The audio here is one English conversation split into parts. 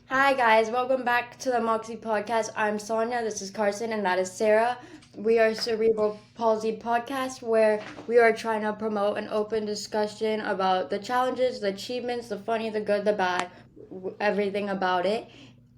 Hi guys, welcome back to the Moxie Podcast. I'm Sonia, this is Carson, and that is Sarah. We are Cerebral Palsy Podcast where we are trying to promote an open discussion about the challenges, the achievements, the funny, the good, the bad, everything about it.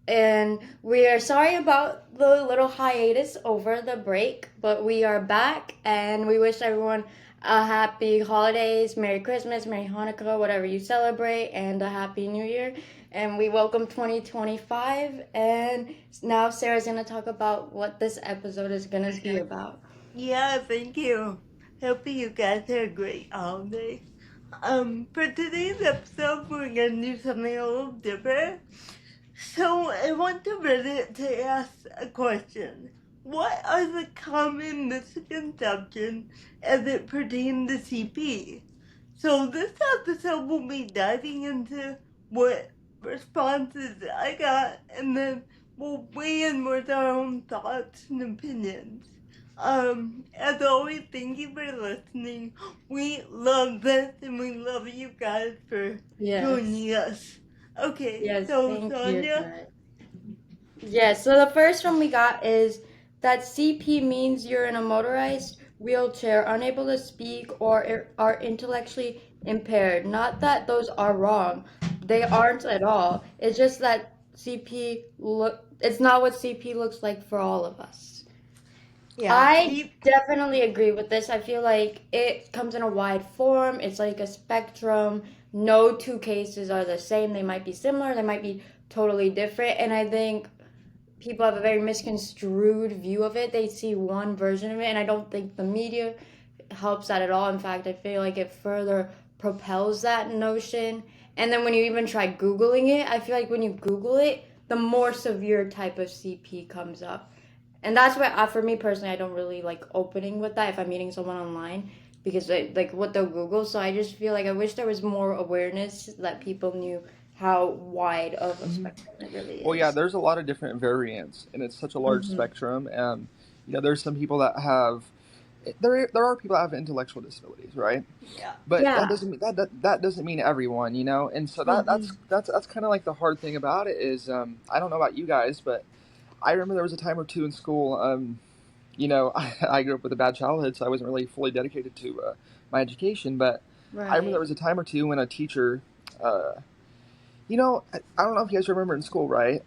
And we are sorry about the little hiatus over the break, but we are back and we wish everyone a happy holidays, Merry Christmas, Merry Hanukkah, whatever you celebrate, and a happy New Year. And we welcome 2025. And now Sarah's going to talk about what this episode is going to be about. Yeah, thank you. Hoping you guys had a great holiday. For today's episode, we're gonna do something a little different. So I want to Reddit to ask a question. What are the common misconceptions as it pertains to CP? So this episode will be diving into what responses I got, and then we'll weigh in with our own thoughts and opinions. As always, thank you for listening. We love this, and we love you guys for joining us. Okay, Yes, so thank you, Sonia. guys. Yes, so the first one we got is that CP means you're in a motorized wheelchair, unable to speak, or are intellectually impaired. Not that those are wrong. They aren't at all. It's just that it's not what CP looks like for all of us. Yeah, I see, definitely agree with this. I feel like it comes in a wide form. It's like a spectrum. No two cases are the same. They might be similar, they might be totally different. And I think people have a very misconstrued view of it. They see one version of it, and I don't think the media helps that at all. In fact, I feel like it further propels that notion. And then when you even try Googling it, I feel like when you Google it, the more severe type of CP comes up. And that's why, for me personally, I don't really like opening with that if I'm meeting someone online because like what they'll Google. So I just feel like I wish there was more awareness that people knew how wide of a hmm spectrum it really Well, yeah, is. there's a lot of different variants, and it's such a large Mm-hmm. spectrum. And there's some people that have there are people that have intellectual disabilities, right? yeah. But that Yeah. doesn't mean that doesn't mean everyone, and so Mm-hmm. that's kind of like the hard thing about it is I don't know about you guys, but I remember there was a time or two in school. I grew up with a bad childhood, so I wasn't really fully dedicated to my education. But I remember there Right. was a time or two when a teacher. I don't know if you guys remember in school, right?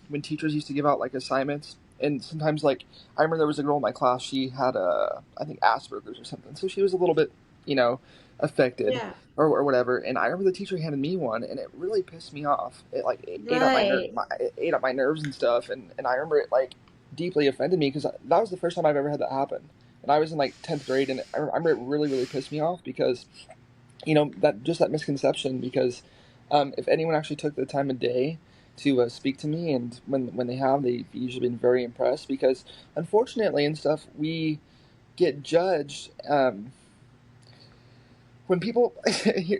When teachers used to give out like assignments, and sometimes like I remember there was a girl in my class. She had I think Asperger's or something, so she was a little bit, you know, affected Yeah. or whatever. And I remember the teacher handed me one, and it really pissed me off. It ate up Right. it ate up my nerves and stuff. And I remember it like deeply offended me because that was the first time I've ever had that happen. And I was in like 10th grade, and I remember it really pissed me off because that misconception because if anyone actually took the time of day to speak to me, and when they have, they've usually been very impressed because unfortunately and stuff we get judged when people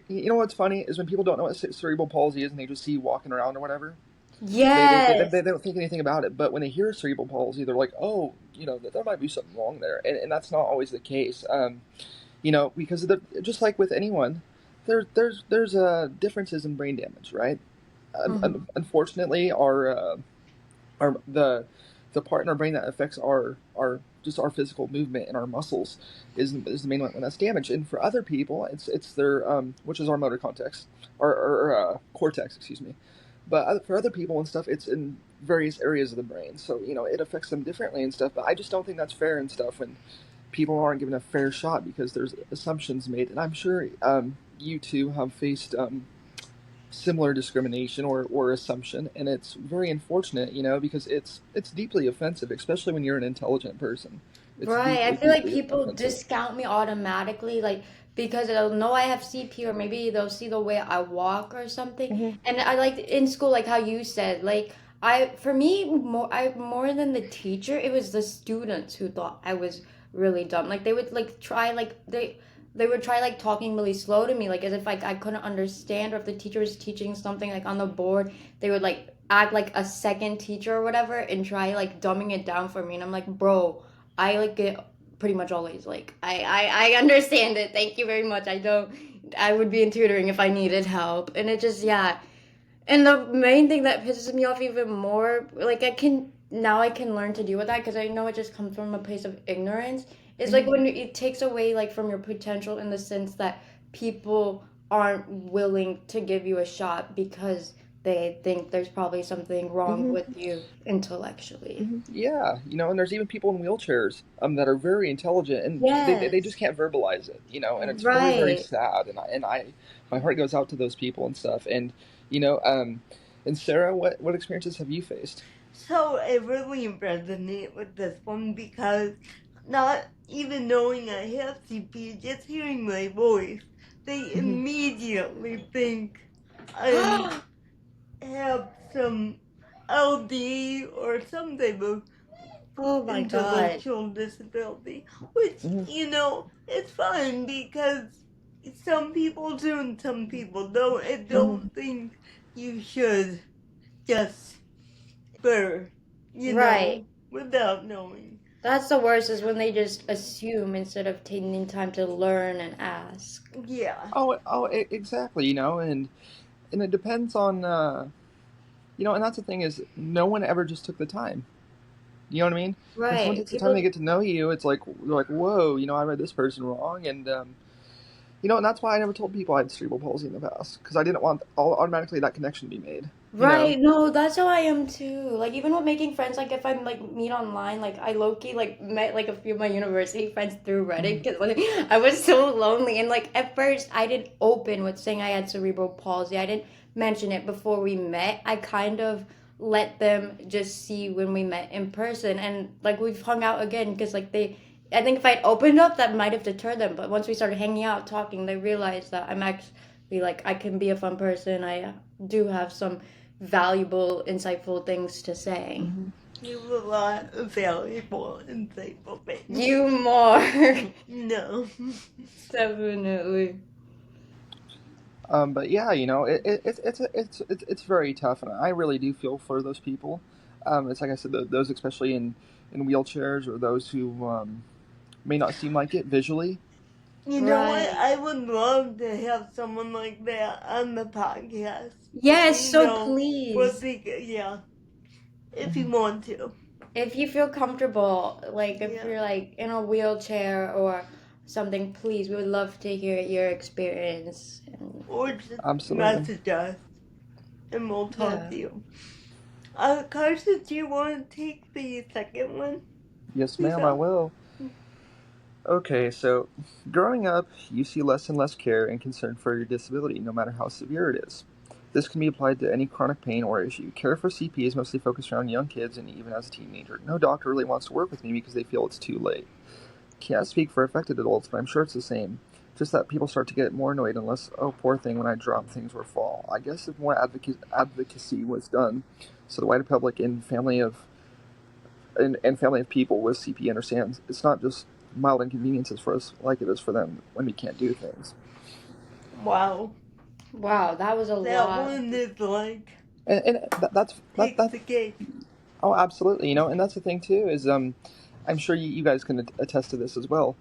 what's funny is when people don't know what cerebral palsy is and they just see you walking around or whatever. They Yes. don't think anything about it, but when they hear cerebral palsy they're like, oh, there might be something wrong there, and that's not always the case. Because just like with anyone, there's differences in brain damage, right? Mm-hmm. Unfortunately, our the part in our brain that affects our just our physical movement and our muscles is the main one that's damaged. And for other people, it's their which is our motor cortex or cortex, excuse me. But for other people and stuff, it's in various areas of the brain, so it affects them differently and stuff. But I just don't think that's fair and stuff when people aren't given a fair shot because there's assumptions made. And I'm sure you two have faced similar discrimination or assumption, and it's very unfortunate, because it's deeply offensive, especially when you're an intelligent person. It's Right. I deeply, feel like deeply people offensive. discount me automatically, like because they'll know I have CP, or maybe they'll see the way I walk or something. hmm And I like in school, like how you said, like for me, more than the teacher, it was the students who thought I was really dumb. Like they would like try, like they would try like talking really slow to me, like as if like I couldn't understand, or if the teacher was teaching something like on the board, they would like act like a second teacher or whatever and try like dumbing it down for me. And I'm like, bro, I like get pretty much always like I understand it. Thank you very much. I would be in tutoring if I needed help. And it just, yeah. And the main thing that pisses me off even more, like I can learn to deal with that because I know it just comes from a place of ignorance. It's like when it takes away like from your potential in the sense that people aren't willing to give you a shot because they think there's probably something wrong Hmm. with you intellectually. Yeah, and there's even people in wheelchairs that are very intelligent, and they just Yes. can't verbalize it, and it's very, very Right. sad, and I my heart goes out to those people and stuff. And you know and Sarah, what experiences have you faced? So I really resonate with this one because not even knowing I have CP, just hearing my voice, they Hmm. immediately think I have some LD or some type of Oh my God. intellectual disability, which, Hmm. it's fine because some people do and some people don't. I Hmm. don't think you should just infer, Right. without knowing. That's the worst is when they just assume instead of taking time to learn and ask. Yeah. Exactly, and it depends on and that's the thing is no one ever just took the time. You know what I mean? When someone Right. takes the time to People, get to know you, it's like you're like, whoa, I read this person wrong, and and that's why I never told people I had cerebral palsy in the past because I didn't want automatically that connection to be made. You know? right. No, that's how I am too. Like even with making friends, like if I like meet online, like I low-key like met like a few of my university friends through Reddit Mhm. because like, I was so lonely and like at first I didn't open with saying I had cerebral palsy. I didn't mention it before we met. I kind of let them just see when we met in person and like we've hung out again because like they I think if I'd opened up that might have deterred them, but once we started hanging out talking, they realized that I'm actually like I can be a fun person. I do have some valuable, insightful things to say. Mhm. You have a lot of valuable, insightful things. You more. No. Definitely. But yeah, it's very tough, and I really do feel for those people. It's like I said, those especially in wheelchairs or those who may not seem like it visually. You know what? Right. I would love to have someone like that on the podcast. Yes, You so know what please. they, yeah, if you Mhm. want to. If you feel comfortable, like if Yeah. you're like in a wheelchair or something, please, we would love to hear your experience. And Or just Absolutely. message us and we'll talk yeah. to you. Carson, do you want to take the second one? Yes, Please ma'am, I help. will. Okay, so growing up, you see less and less care and concern for your disability, no matter how severe it is. This can be applied to any chronic pain or issue. Care for CP is mostly focused around young kids and even as a teenager. No doctor really wants to work with me because they feel it's too late. Can't speak for affected adults, but I'm sure it's the same. Just that people start to get more annoyed unless, oh, poor thing, when I drop things or fall. I guess if more advocacy was done, so the wider public and family of people with CP understands it's not just mild inconveniences for us like it is for them when we can't do things. Wow. Wow, that was a That lot. one is like, And takes the cake. oh, absolutely, and that's the thing too is I'm sure you guys can attest to this as well.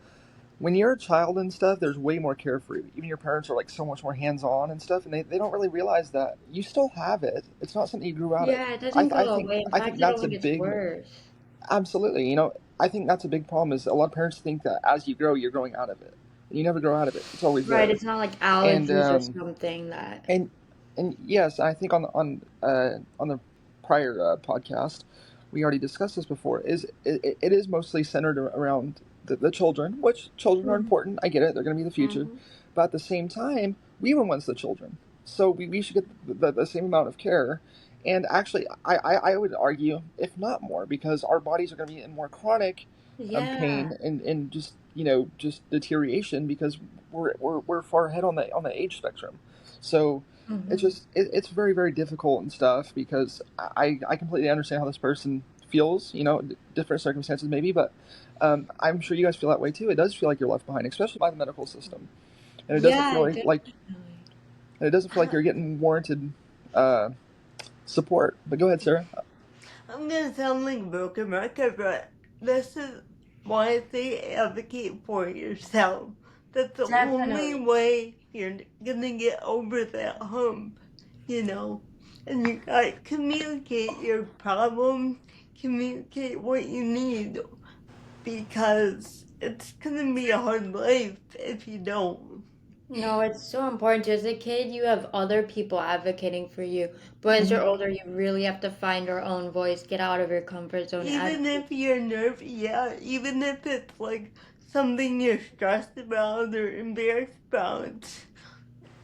When you're a child and stuff, there's way more care for you. Even your parents are like so much more hands on and stuff, and they don't really realize that you still have it. It's not something you grew out of. Yeah, it I, doesn't I go think away. In I think fact, it that's a only gets big worse. absolutely. I think that's a big problem. Is a lot of parents think that as you grow, you're growing out of it. You never grow out of it. It's always Right, there. it's not like And allergies or something that. and and yes, I think on the prior podcast, we already discussed this before. It is mostly centered around the children, which children are Mhm. important. I get it; they're going to be the future, Mhm. but at the same time, we were once the children, so we should get the same amount of care. And actually, I would argue, if not more, because our bodies are going to be in more chronic Yeah. pain and just just deterioration because we're far ahead on the age spectrum. So Mhm. it's very, very difficult and stuff because I completely understand how this person feels, different circumstances maybe, but I'm sure you guys feel that way too. It does feel like you're left behind, especially by the medical system, and it doesn't feel Yeah, like definitely. and it doesn't feel like you're getting warranted uh, support. But go ahead, Sarah. I'm gonna sound like a broken record, but this is why I say advocate for yourself. That's the only Definitely. way you're gonna get over that hump, you know. and you gotta communicate your problem, communicate what you need, because it's gonna be a hard life if you don't. No, it's so important. As a kid, you have other people advocating for you. But as you're older, you really have to find your own voice, get out of your comfort zone. Even if you're nervous, yeah, even if it's like something you're stressed about or embarrassed about,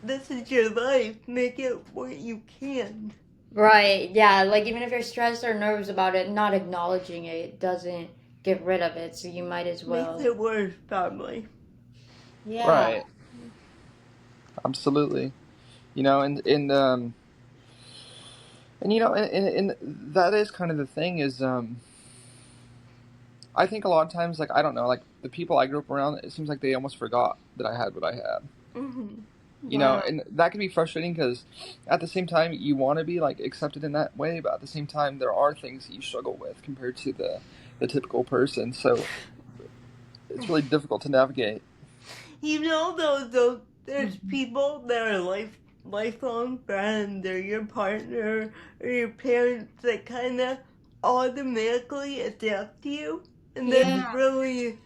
this is your life. Make it what you can. Right, yeah, like even if you're stressed or nervous about it, not acknowledging it doesn't get rid of it, so you might as well. Makes it worse, probably. Yeah. Right. Absolutely. You know, and you know, and that is kind of the thing is, I think a lot of times, like, I don't know, like, the people I grew up around, it seems like they almost forgot that I had what I had. Mm-hmm. You know, and that can be frustrating because at the same time, you want to be, like, accepted in that way, but at the same time, there are things that you struggle with compared to the typical person, so it's really difficult to navigate. You know, though, there's people that are lifelong friends, they're your partner or your parents that kind of automatically adapt to you, and Yeah. that's really,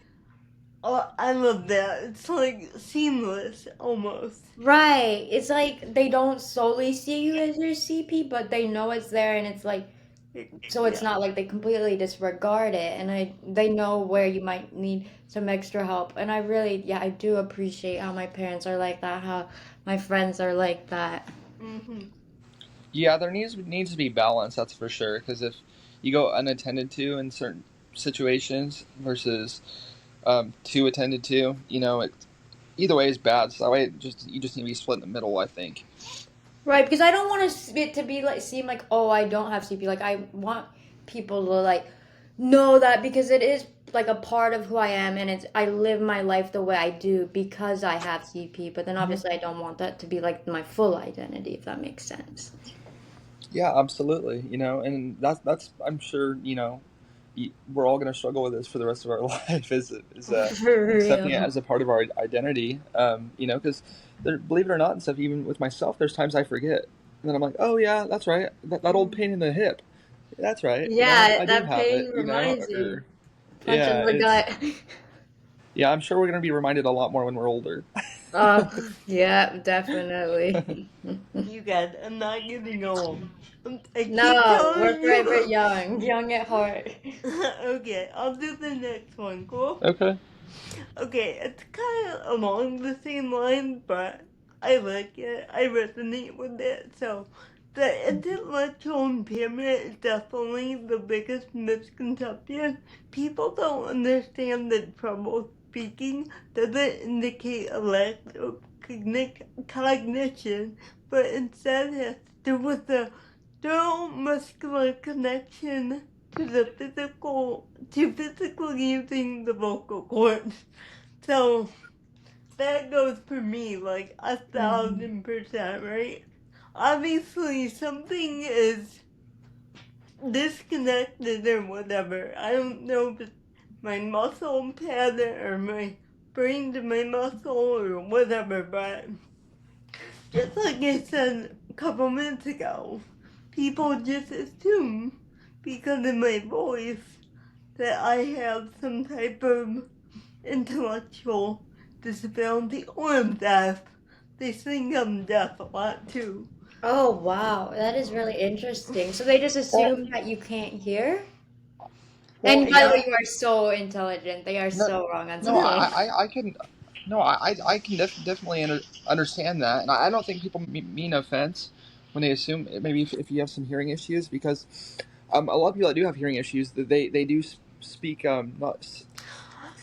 I love that. It's like seamless almost. Right. It's like they don't solely see you as your CP, but they know it's there and it's like so it's Yeah. not like they completely disregard it and they know where you might need some extra help. And I do appreciate how my parents are like that, how my friends are like that. Mm-hmm. Yeah, there needs to be balance, that's for sure, because if you go unattended to in certain situations versus too attended to, you know, either way is bad. So that way, you just need to be split in the middle, I think. Right, because I don't want it to be like seem like, oh, I don't have CP. Like I want people to like know that because it is like a part of who I am and I live my life the way I do because I have CP. But then obviously I don't want that to be like my full identity, if that makes sense. Yeah, absolutely. You know, and that's I'm sure, you know, we're all going to struggle with this for the rest of our life is For accepting it real. as a part of our identity. You know, because believe it or not and stuff, even with myself, there's times I forget. And then I'm like, oh yeah, that's right. That old pain in the hip. That's right. You know, Yeah, I do that have it, pain you know, reminds you. or Punch in yeah, the gut. yeah, I'm sure we're going to be reminded a lot more when we're older. Oh, yeah, definitely. You guys, I'm not getting old. I keep No, we're telling forever you. young at heart. Okay, I'll do the next one, cool? Okay. Okay, it's kind of along the same line, but I like it. I resonate with it. So, the intellectual impairment is definitely the biggest misconception. People don't understand that trouble speaking doesn't indicate a lack of cognition, but instead has to do with the neuromuscular connection to physically using the vocal cords. So that goes for me like 1,000%, right? Obviously, something is disconnected or whatever. I don't know if it's my muscle pattern or my brain to my muscle or whatever, but just like I said a couple minutes ago, people just assume because of my voice that I have some type of intellectual disability or I'm deaf. They think I'm deaf a lot too. Oh, wow. That is really interesting. So they just Well, assume that you can't hear? well, And by the yeah. way, you are so intelligent. They are No, so wrong on no, something. I can, no, I can definitely understand that, and I don't think people mean offense when they assume maybe if you have some hearing issues, because a lot of people that do have hearing issues, they do speak not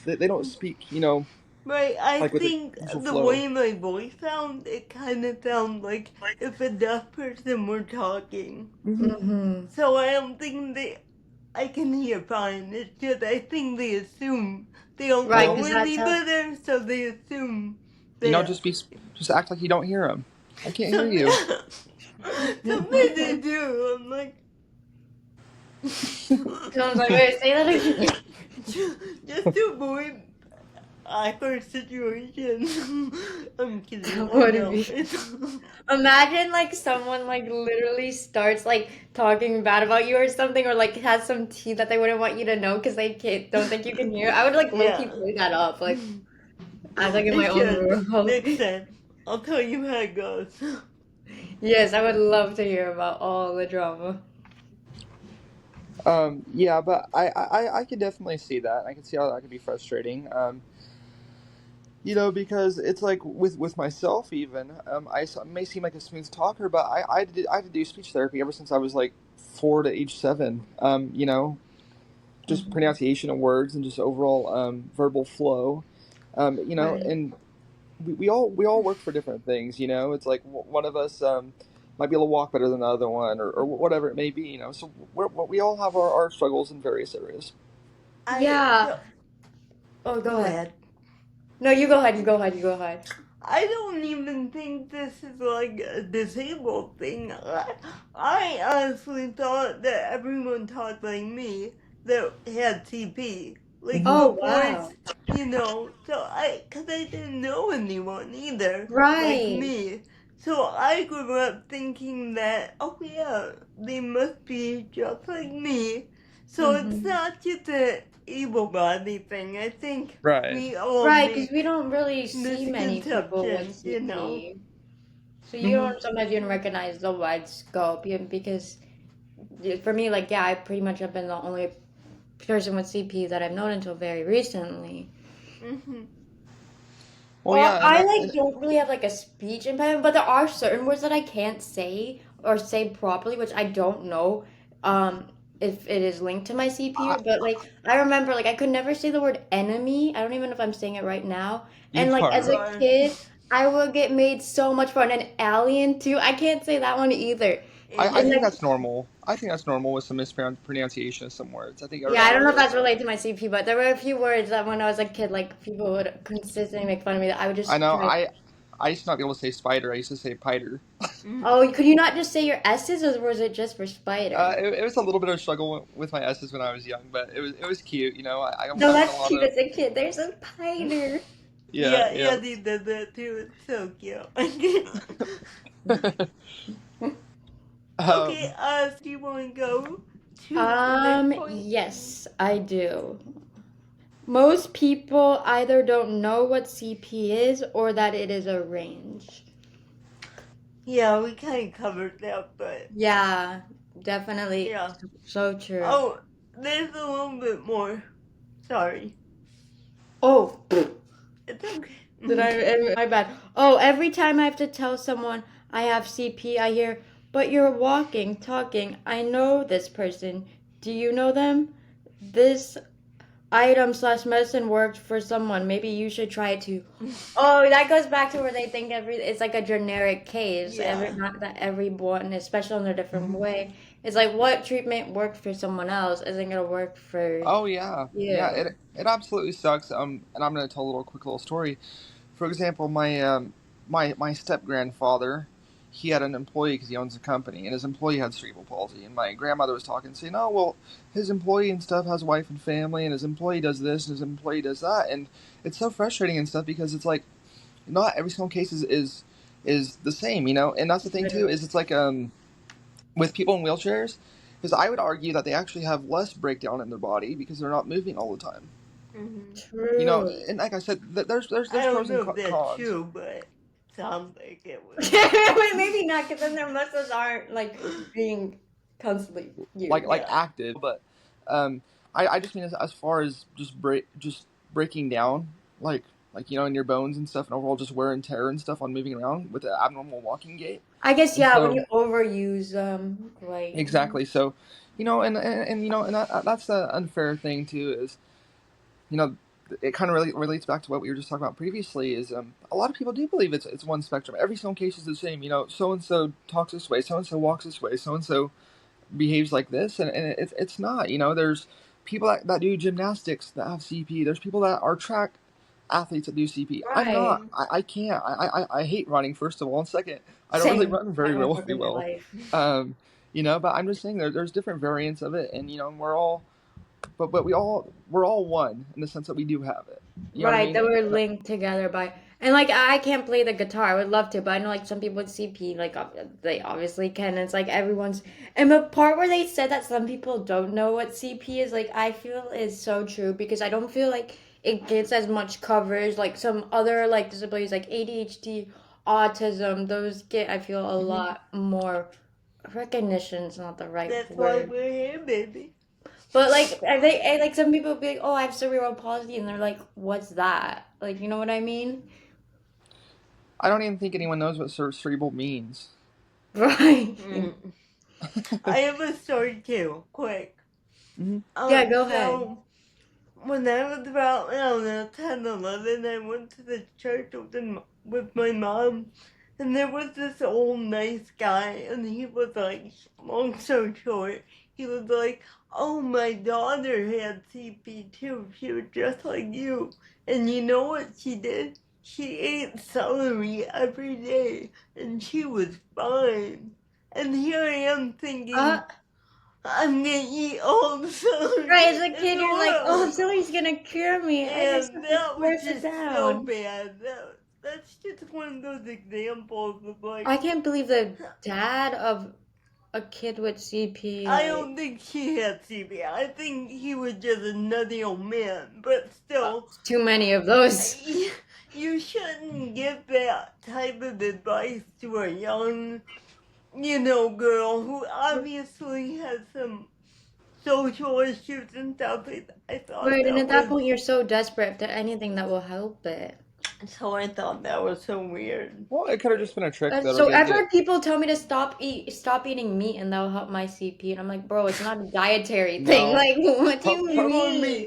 they don't speak, you know, Right, I like with a think usual the flow. way my voice sounds, it kind of sounds like if a deaf person were talking. Mm-hmm. Mm-hmm. So I don't think I can hear fine. It's just I think they assume they don't Right, know Well, because that's any how. better, so they assume you know, that just act like you don't hear them. I can't hear something, you. something they do. I'm like, So I was like, wait, say that again. just to avoid awkward situation. I'm kidding. That I would know. be. Imagine like someone like literally starts like talking bad about you or something, or like has some tea that they wouldn't want you to know because they don't think you can hear. I would like low key Yeah. play that up, like as like in my It own should. world. Next time, I'll tell you how it goes. Yes, I would love to hear about all the drama. Yeah, but I can definitely see that. I can see how that could be frustrating. Because it's like with myself even. I may seem like a smooth talker, but I had to do speech therapy ever since I was like 4 to age 7. Just Hmm. pronunciation of words and just overall verbal flow. Right. And we all work for different things. It's like one of us might be able to walk better than the other one, or whatever it may be. So we all have our struggles in various areas. I Yeah. don't. Oh, go Go ahead. ahead. No, you go ahead. You go ahead. You go ahead. I don't even think this is like a disabled thing. I honestly thought that everyone talked like me that had CP. Like Hmm. Oh, before wow. it's, cause I didn't know anyone either, like Right. me. So I grew up thinking that, oh yeah, they must be just like me. So it's Hmm. not just a able body thing. I think Right. we all Right, because we make don't really see many people with misconceptions, you know. CP. So you Hmm. don't sometimes even recognize the wide scope, because for me, like, yeah, I pretty much have been the only person with CP that I've known until very recently. Hmm. Well, Well, yeah, and I that, like and don't really have like a speech impediment, but there are certain words that I can't say or say properly, which I don't know if it is linked to my CP. I, But like I remember, like I could never say the word enemy. I don't even know if I'm saying it right now. you And like as are. You a are. kid, I would get made so much fun. And alien too. I can't say that one either. I And Yeah. think like that's normal. I think that's normal with some mispronunciation of some words. I think yeah, I everybody don't know if does that's that. related to my CP, but there were a few words that when I was a kid, like people would consistently make fun of me that I would I just know. try. I used to not be able to say spider. I used to say piter. Mm. Oh, could you not just say your S's, or was it just for spider? It was a little bit of a struggle with my S's when I was young, but it was cute. I'm No, having a that's lot cute of as a kid. There's a spider. yeah, Yeah, yeah. yeah, they did that too. It's so cute. Okay, um, do you want to go to the next point? Yes, I do. Most people either don't know what CP is or that it is a range. Yeah, we kind of covered that, but Yeah, definitely. yeah. So true. Oh, there's a little bit more. Sorry. Oh, It's okay. did my bad. Oh, every time I have to tell someone I have CP, I hear, but you're walking, talking. I know this person. Do you know them? This item slash medicine worked for someone. Maybe you should try it too. Oh, that goes back to where they think it's like a generic case. Yeah. Not that everyone, especially in a different way. It's like what treatment worked for someone else isn't gonna work for oh yeah, yeah. you. It absolutely sucks. And I'm gonna tell a quick little story. For example, my step grandfather, he had an employee because he owns a company, and his employee had cerebral palsy. And my grandmother was talking, saying, "Oh well, his employee and stuff has a wife and family, and his employee does this, and his employee does that." And it's so frustrating and stuff because it's like not every single case is the same, And that's the thing too is it's like with people in wheelchairs, because I would argue that they actually have less breakdown in their body because they're not moving all the time. Hmm. True. And like I said, there's I don't pros and know if that's cons. true, but sounds like it would. Wait, maybe not, because then their muscles aren't like being constantly used. Like Yeah. active, but um, I just mean as far as just breaking down, in your bones and stuff, and overall just wear and tear and stuff on moving around with the abnormal walking gait. I guess And yeah, when so you overuse like exactly, so and that's the unfair thing too is you know it kind of really relates back to what we were just talking about previously is a lot of people do believe it's one spectrum. Every single case is the same. So and so talks this way, so and so walks this way, so and so behaves like this, and it's not. There's people that do gymnastics that have CP. There's people that are track athletes that do CP. I'm right. not. I can't. I hate running. First of all, and second, I don't really Same. run I very don't well. work Very in my well. life. Um, but I'm just saying there's different variants of it, and we're all but we're all one in the sense that we do have it. You know what I Right, mean? that we're linked together by, and like I can't play the guitar. I would love to, but I know like some people with CP, like they obviously can. And it's like everyone's, and the part where they said that some people don't know what CP is, like I feel is so true because I don't feel like it gets as much coverage like some other like disabilities like ADHD, autism. Those get I feel a Hmm. lot more recognition. Is not the right That's why word. we're here, baby. But like like some people be like, "Oh, I have cerebral palsy," and they're like, "What's that?" Like, you know what I mean? I don't even think anyone knows what cerebral means. Right. Mm. I have a story too, quick. Hmm. Yeah, go ahead. So when I was about, I don't know, 10, 11, I went to the church with my mom, and there was this old nice guy, and he was like, long story short, he was like, oh, my daughter had CP too. She was just like you. And you know what she did? She ate celery every day, and she was fine. And here I am thinking, Uh, I'm gonna eat all the celery right, as a in kid, the you're like, "Oh, world. somebody's gonna cure me. I just And have to that was force it just so down." bad. That's just one of those examples of like, I can't believe the dad of a kid with CP, I like, don't think he had CP. I think he was just a nutty old man. But still, too many of those. you shouldn't give that type of advice to a young, girl who obviously has some social issues and stuff. I thought Right, and that at that was, point, you're so desperate to anything that will help it. so I thought that was so weird. Well, it could have just been a trick that'll So I've get. heard people tell me to stop eating meat and that'll help my CP, and I'm like, bro, it's not a dietary thing. No, Like, what do pro, you pro, Come on, me. mean?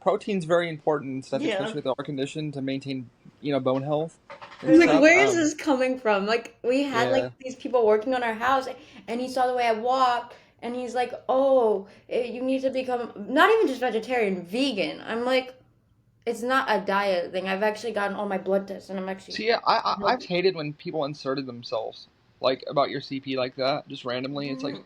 protein's very important and stuff, Yeah. especially with our condition to maintain, bone health and I'm like, stuff. where is this coming from? Like, we had like Yeah. these people working on our house, and he saw the way I walk, and he's like, "Oh, you need to become not even just vegetarian, vegan." I'm like, it's not a diet thing. I've actually gotten all my blood tests, and I'm actually See, yeah, I've healthy. hated when people inserted themselves like about your CP like that, just randomly. It's like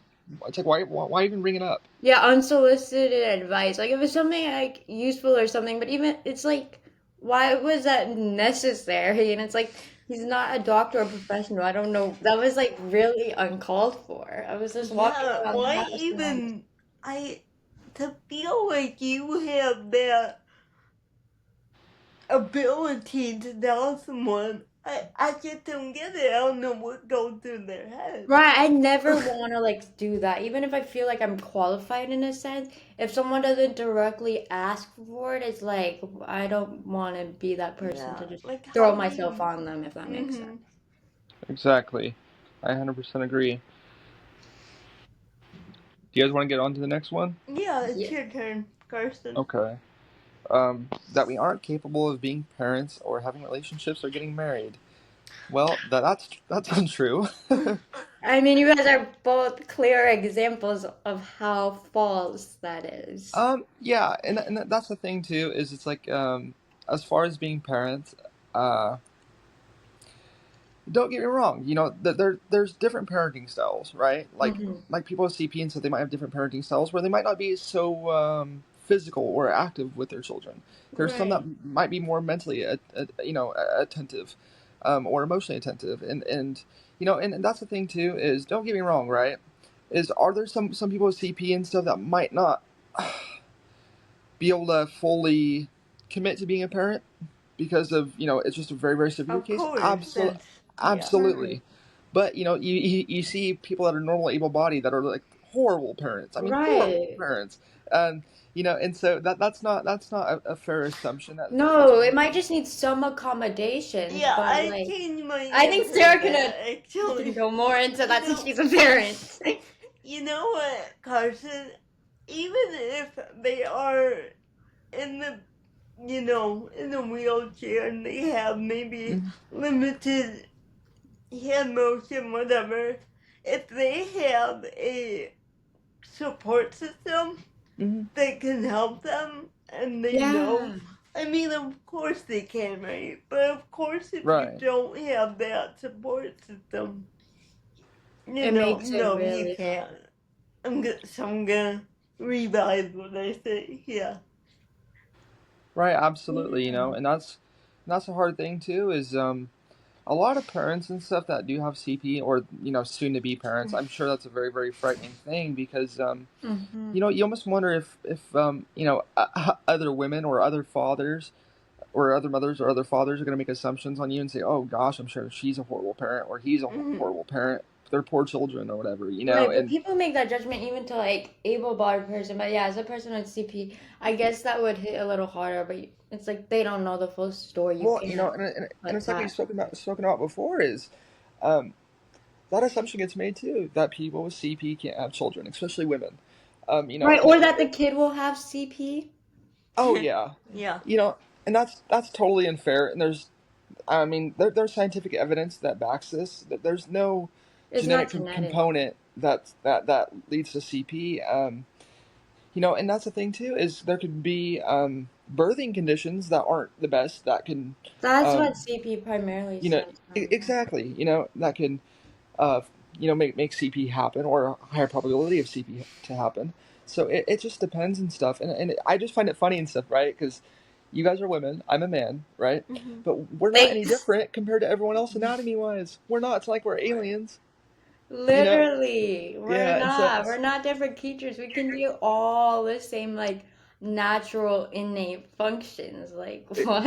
why even bring it up? Yeah, unsolicited advice. Like, if it's something like useful or something, but even it's like, why was that necessary? And it's like, he's not a doctor or professional. I don't know. That was like really uncalled for. I was just walking Yeah, around the why house and I was, even to feel like you have that ability to tell someone, I just don't get it. I don't know what goes through their head. right. I never want to like do that, even if I feel like I'm qualified in a sense. If someone doesn't directly ask for it, it's like I don't want to be that person Yeah, to just like throw how do myself you? on them, if that makes sense. Mm-hmm. Exactly. I 100% agree. Do you guys want to get on to the next one? Yeah, it's Yeah. your turn, Carson. Okay. That we aren't capable of being parents or having relationships or getting married. Well, that's untrue. I mean, you guys are both clear examples of how false that is. Yeah, and that's the thing too. Is it's like as far as being parents, uh, don't get me wrong. There's different parenting styles, right? Hmm. Like people with CP and so they might have different parenting styles where they might not be so physical or active with their children. There's some that Right. might be more mentally, attentive, or emotionally attentive, and that's the thing too. Is don't get me wrong, right? Is are there some people with CP and stuff that might not be able to fully commit to being a parent because of it's just a very very severe Of case. course, that's yeah. Absolutely. Right. But you see people that are normal able bodied that are like horrible parents. I mean horrible Right. parents. And and so that's not a fair assumption. That's No, it one might thing. just need some accommodations, Yeah, but I like, changed my I think answer to Sarah that can actually. go more into You that since know, she's a parent. you know what, Carson? Even if they are in the in a wheelchair and they have maybe Mhm. limited hand motion, whatever, if they have a support system Mhm. that can help them and they know, Yeah, I mean, of course they can, right? But of course, if you Right. don't have that support system, it makes it no, you really hard. can't. I'm gonna revise what I say. Yeah. Right, absolutely, Yeah. and that's a hard thing too is a lot of parents and stuff that do have CP or soon to be parents, I'm sure that's a very very frightening thing because Mm-hmm. you almost wonder if other women or other fathers or other mothers or other fathers are going to make assumptions on you and say, "Oh gosh, I'm sure she's a horrible parent or he's a Mhm. horrible parent. They're poor children or whatever," Right, but and people make that judgment even to like able-bodied person. But yeah, as a person with CP, I guess that would hit a little harder. But it's like they don't know the full story. You well, can't and like it's like we've that. spoken about before is um, that assumption gets made too that people with CP can't have children, especially women. Right, And or that the kid will have CP. oh yeah, Yeah. you know, and that's totally unfair. And there's scientific evidence that backs this. That there's no It's not genetic genetic. component that leads to CP. And that's the thing too is there could be birthing conditions that aren't the best that can, That's what um, CP primarily you know, stems from. exactly, that can, uh, make CP happen or a higher probability of CP to happen. So it just depends and stuff. And I just find it funny and stuff, right? Because you guys are women, I'm a man, right? Mhm. But we're not any Thanks. different compared to everyone else anatomy wise. We're not. It's like we're aliens, you know? Literally, we're Yeah. And so, not. We're not different creatures. We can do all the same, like, natural innate functions. Like, it, what?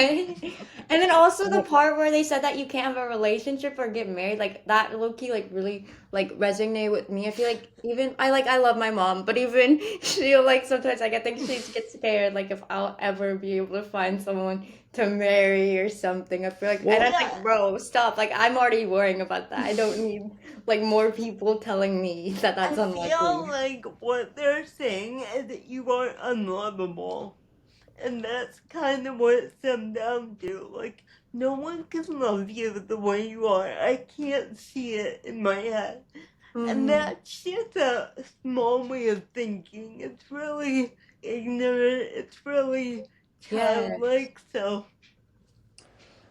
And then also the well, part where they said that you can't have a relationship or get married, like that low-key, like really like resonate with me. I feel like even I love my mom, but even she'll like sometimes like I think she gets scared, like if I'll ever be able to find someone to marry or something. I feel like, and I'm well, like, Yeah. bro, stop. Like, I'm already worrying about that. I don't need like more people telling me that that's I feel unlikely. like what they're saying is that you are unlovable. And that's kind of what it comes down to. Like, no one can love you the way you are. I can't see it in my head. And Hmm. that's just a small way of thinking. It's really ignorant. It's really Yes. childlike. So,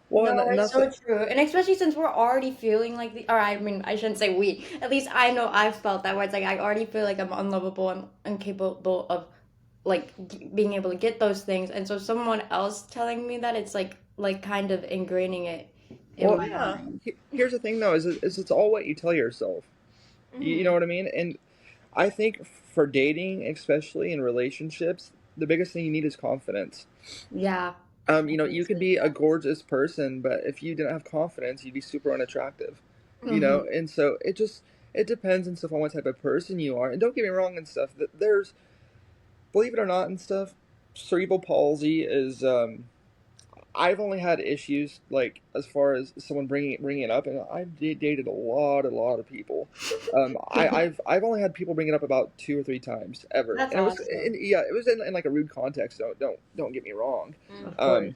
well, No, and it's that's so true. And especially since we're already feeling like or I mean, I shouldn't say we. At least I know I've felt that where it's like I already feel like I'm unlovable and incapable of like being able to get those things. And so someone else telling me that it's like kind of ingraining it in well. my yeah. mind. Here's the thing, though, is it's all what you tell yourself. You know Hmm. what I mean? And I think for dating, especially in relationships, the biggest thing you need is confidence. Yeah, I can You could see be a that. gorgeous person, but if you didn't have confidence, you'd be super unattractive. Hmm. And so it depends and stuff on what type of person you are. And don't get me wrong and stuff. There's, believe it or not and stuff, cerebral palsy is I've only had issues like as far as someone bringing it up, and I've dated a lot of people. I've only had people bring it up about 2 or 3 times ever, That's and awesome. yeah, it was in like a rude context. Don't get me wrong, Of um, course.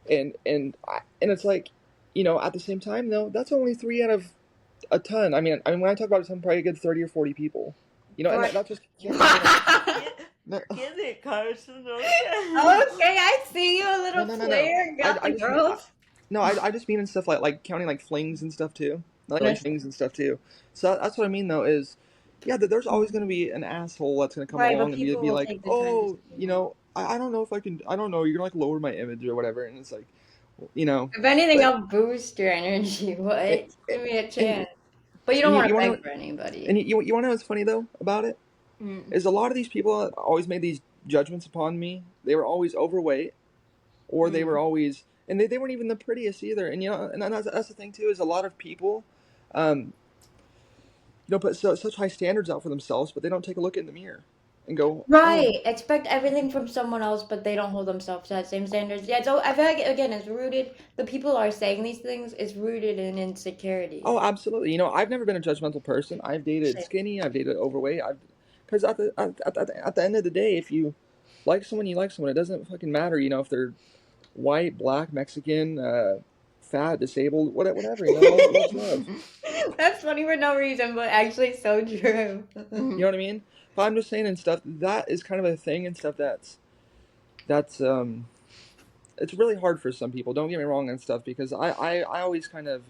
and it's like, at the same time though, that's only 3 out of a ton. I mean when I talk about it, I'm probably a good 30 or 40 people, and Right. that just can't be one of Get, no get it, Carson, okay? Okay, I see you, a no little no no no. player. I, Got I the just mean girls. No, I just mean in stuff like counting like flings and stuff too, like Yes. flings and stuff too. So that's what I mean though is, yeah, that there's always going to be an asshole that's going to come Right, but along and people be will like, take the time to oh, say that. I don't know if I can, I don't know, you're gonna like lower my image or whatever, and it's like, you know, If anything, but I'll boost your energy. it, What? it, Give me a and chance. But you don't and want you to want beg to for anybody. and you want to know what's funny though about it Mm. is a lot of these people that always made these judgments upon me. They were always overweight or they were Mm. always and they weren't even the prettiest either. And and that's the thing too is a lot of people. Um, put such high standards out for themselves, but they don't take a look in the mirror and go, "Oh, Right. Expect everything from someone else, but they don't hold themselves to that same standards. Yeah, so I feel like again it's rooted the people are saying these things is rooted in insecurity. oh, absolutely." I've never been a judgmental person. I've dated Same. skinny. I've dated overweight. Because at the end of the day, if you like someone, you like someone. It doesn't fucking matter, if they're white, black, Mexican, fat, disabled, whatever. Love's love. That's funny for no reason, but actually so true. You know Mm. what I mean? But I'm just saying and stuff. That is kind of a thing and stuff. That's it's really hard for some people. Don't get me wrong and stuff because I always kind of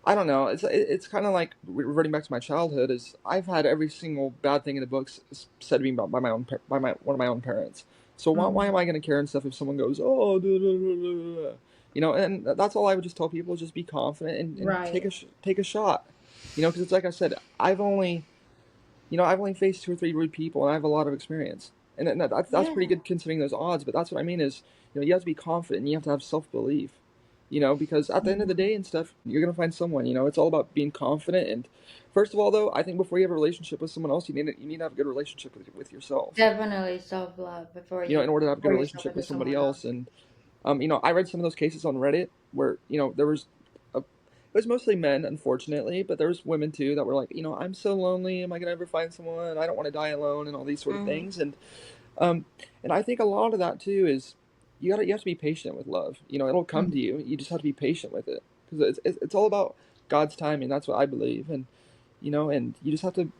I don't know. It's kind of like reverting back to my childhood. Is I've had every single bad thing in the books said to me by my own by my one of my own parents. So why am I going to care and stuff if someone goes, oh, duh, duh, duh, duh, duh," and that's all I would just tell people is just be confident and take Right. take a shot. Because it's like I said, I've only faced two or three rude people, and I have a lot of experience, and that's pretty Yeah. good considering those odds. But that's what I mean is, you have to be confident, and you have to have self belief, because at the end of the day and stuff, you're gonna find someone. It's all about being confident. And first of all, though, I think before you have a relationship with someone else, you need to have a good relationship with yourself. Definitely self-love In order to have a good pour yourself relationship into with somebody someone else. else. And I read some of those cases on Reddit where there was it was mostly men, unfortunately, but there was women too that were like, I'm so lonely. Am I gonna ever find someone? I don't want to die alone, and all these sort of Mm-hmm. things. Um, and I think a lot of that too is you have to be patient with love. It'll come to you. You just have to be patient with it because it's all about God's timing. That's what I believe, and you just have to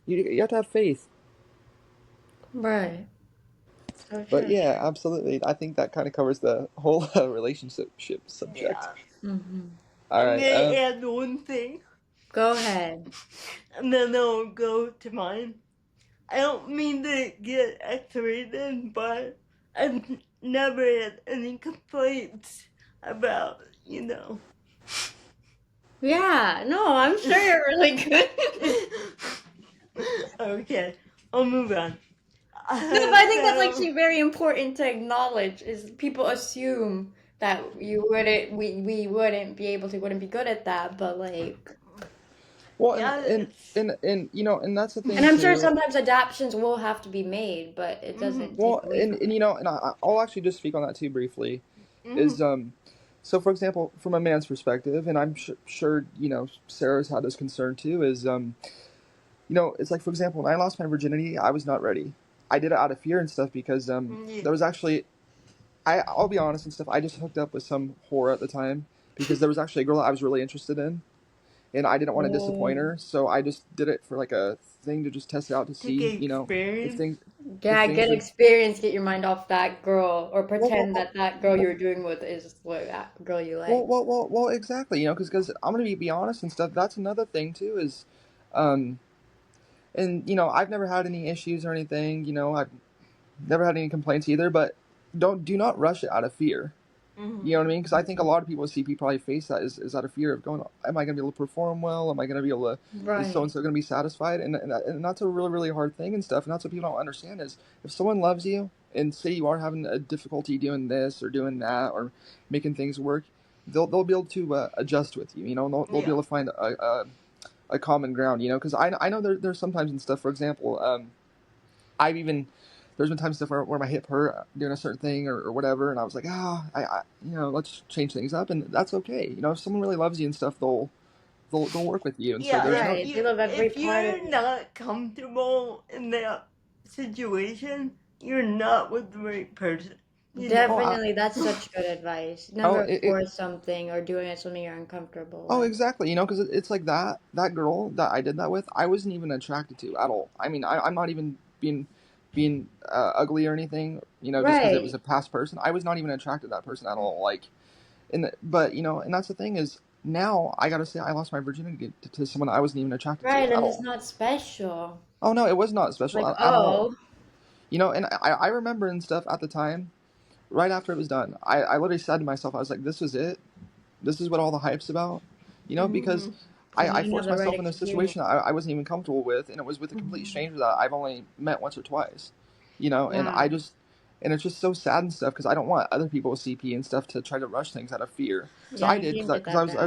you have to have faith. Right. So But true. yeah, absolutely. I think that kind of covers the whole relationship subject. Yeah. Mm-hmm. All I'm right. gonna add one thing, Go ahead. and then I'll go to mine. I don't mean to get X-rated, but I've never had any complaints about, Yeah. No, I'm sure you're really good. Okay, I'll move on. No, but I think that's So, actually very important to acknowledge is people assume that we wouldn't be good at that, but like, Well, yes. and that's the and thing I'm sure too. sometimes adaptations will have to be made, but it Mm-hmm. doesn't take Well, away from and I'll actually just speak on that too briefly. Mm-hmm. Is So for example, from a man's perspective, and I'm sure Sarah's had this concern too. Is it's like, for example, when I lost my virginity, I was not ready. I did it out of fear and stuff because Yeah. there was actually I'll be honest and stuff. I just hooked up with some whore at the time because there was actually a girl I was really interested in, and I didn't want to disappoint Oh, her, so I just did it for like a thing to just test it out to To get see, if experience. things if yeah, things get are experience, get your mind off that girl, or well, pretend well, that that girl well, you're doing with is what that girl you well, like. well, well, well, exactly, because I'm gonna be honest and stuff. That's another thing too is, um, and I've never had any issues or anything. I've never had any complaints either. But do not rush it out of fear. You know Mm-hmm. what I mean? Because I think a lot of people with CP probably face that is out of fear of going, am I going to be able to perform well? Am I going to be able to, is so and Right. so going to be satisfied? And that's a really, really hard thing and stuff. And that's what people don't understand is if someone loves you and say you are having a difficulty doing this or doing that or making things work, they'll be able to adjust with you. And they'll be Yeah. able to find a common ground. Because I know there's sometimes and stuff. For example, I've even there's been times stuff where my hip hurt doing a certain thing or whatever, and I was like, let's change things up, and that's okay. If someone really loves you and stuff, they'll work with you, and so Yeah, there's no. Right. They love every if part of you're you. not comfortable in that situation, you're not with the right person. Oh, Definitely, that's such good advice. oh, Never force something or doing it something you're uncomfortable oh, with. exactly. Because it's like that girl that I did that with, I wasn't even attracted to at all. I mean, I'm not even being ugly or anything. Just because it was Right. a past person, I was not even attracted to that person at all. Like. But and that's the thing is now I gotta say I lost my virginity to someone I wasn't even attracted to Right, at and it's all. not special. Oh no, it was not special Like, at all. oh, And I remember and stuff at the time, right after it was done, I literally said to myself, I was like, this is it. This is what all the hype's about. Because Mm-hmm. because you I didn't have forced the right myself in a experience. situation I wasn't even comfortable with, and it was with a complete Hmm. stranger that I've only met once or twice. And Yeah. and it's just so sad and stuff because I don't want other people with CP and stuff to try to rush things out of fear. So Yeah, I you did can't get because that back.